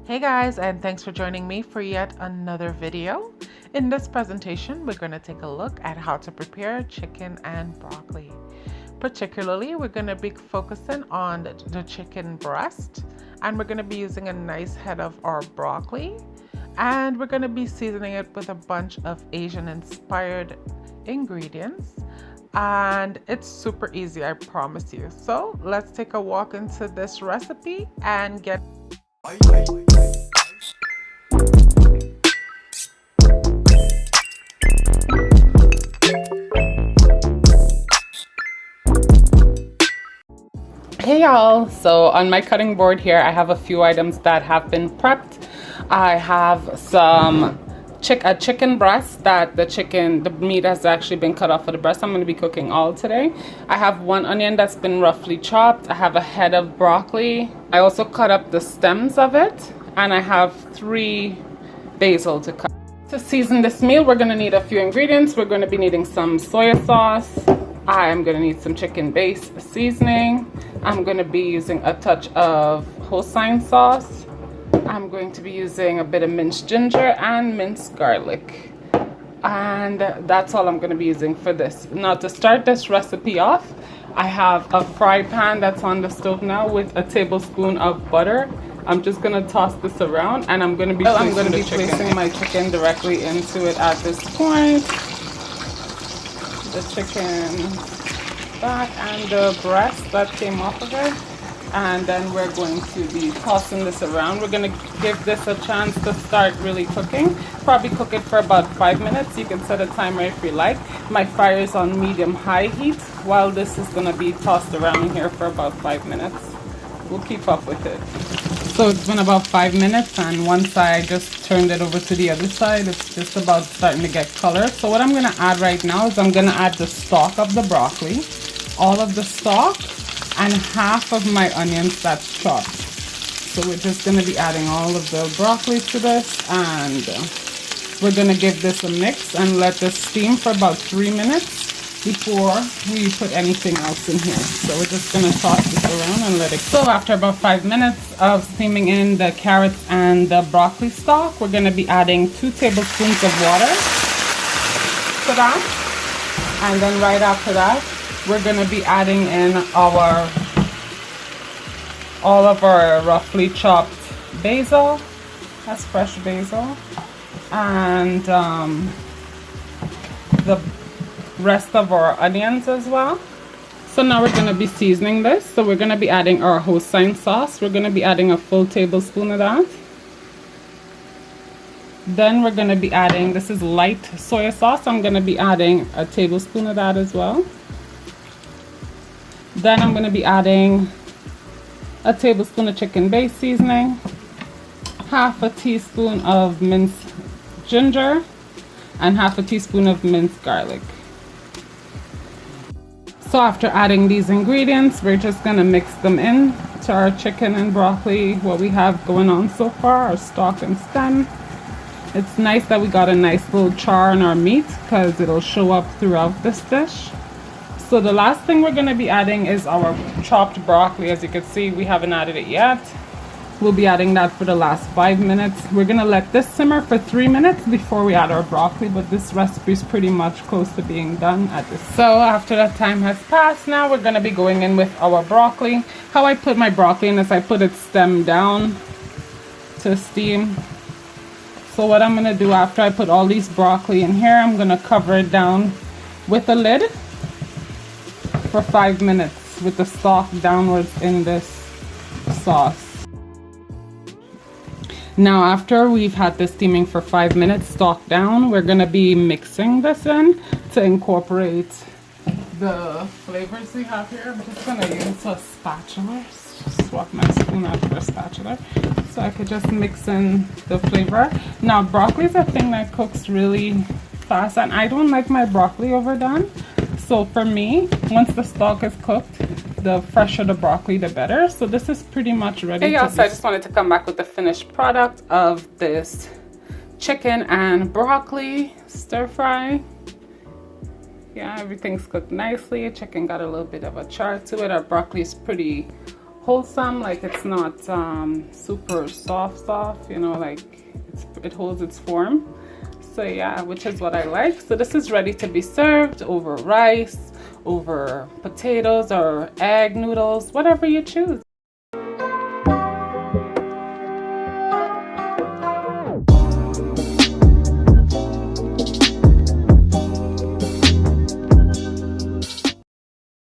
Hey guys, and thanks for joining me for yet another video. In this presentation, we're going to take a look at how to prepare chicken and broccoli. Particularly, we're going to be focusing on the chicken breast, and we're going to be using a nice head of our broccoli, and we're going to be seasoning it with a bunch of Asian-inspired ingredients. And it's super easy, I promise you. So let's take a walk into this recipe and get Hey y'all, so on my cutting board here I have a few items that have been prepped. I have some chicken breast that the meat has actually been cut off of the breast. I'm going to be cooking all today. I have one onion that's been roughly chopped. I have a head of broccoli. I also cut up the stems of it, and I have 3 basil to cut. To season this meal, we're going to need a few ingredients. We're going to be needing some soy sauce. I'm going to need some chicken base seasoning. I'm going to be using a touch of Hosein sauce. I'm going to be using a bit of minced ginger and minced garlic. And that's all I'm going to be using for this. Now, to start this recipe off, I have a fry pan that's on the stove now with a tablespoon of butter. I'm just going to toss this around, and I'm going to be placing my chicken directly into it at this point. The chicken back and the breast that came off of it. And then we're going to be tossing this around. We're going to give this a chance to start really cooking. Probably cook it for about 5 minutes. You can set a timer if you like. My fire is on medium-high heat while this is going to be tossed around here for about 5 minutes. We'll keep up with it. So it's been about 5 minutes, and once I just turned it over to the other side, it's just about starting to get color. So what I'm going to add right now is I'm going to add the stalk of the broccoli, all of the stalk, and half of my onions that's chopped. So we're just going to be adding all of the broccoli to this, and we're going to give this a mix and let this steam for about 3 minutes before we put anything else in here. So we're just going to toss this around and let it cook. So after about 5 minutes of steaming in the carrots and the broccoli stalk, we're going to be adding 2 tablespoons of water to that, and then right after that we're going to be adding in all of our roughly chopped basil. That's fresh basil, and the rest of our onions as well. So now we're going to be seasoning this. So we're going to be adding our Hosein sauce. We're going to be adding a full tablespoon of that. Then we're going to be adding, this is light soy sauce. I'm going to be adding a tablespoon of that as well. Then I'm going to be adding a tablespoon of chicken base seasoning, half a teaspoon of minced ginger, and half a teaspoon of minced garlic. So after adding these ingredients, we're just going to mix them in to our chicken and broccoli, what we have going on so far, our stalk and stem. It's nice that we got a nice little char on our meat because it'll show up throughout this dish. So the last thing we're going to be adding is our chopped broccoli. As you can see, we haven't added it yet. We'll be adding that for the last 5 minutes. We're going to let this simmer for 3 minutes before we add our broccoli, but this recipe is pretty much close to being done at this. So after that time has passed, now we're going to be going in with our broccoli. How I put my broccoli in is I put it stem down to steam. So what I'm going to do after I put all these broccoli in here, I'm going to cover it down with a lid for 5 minutes with the stalk downwards in this sauce. Now after we've had this steaming for 5 minutes, stalk down, we're going to be mixing this in to incorporate the flavors we have here. I'm just going to use a spatula, swap my spoon out for a spatula, so I could just mix in the flavor. Now broccoli is a thing that cooks really fast, and I don't like my broccoli overdone. So for me, once the stalk is cooked, the fresher the broccoli, the better. So this is pretty much ready. Hey y'all, so I just wanted to come back with the finished product of this chicken and broccoli stir fry. Yeah, everything's cooked nicely. Chicken got a little bit of a char to it. Our broccoli is pretty wholesome, like it's not super soft, you know, like it holds its form. So yeah, which is what I like. So this is ready to be served over rice, over potatoes or egg noodles, whatever you choose.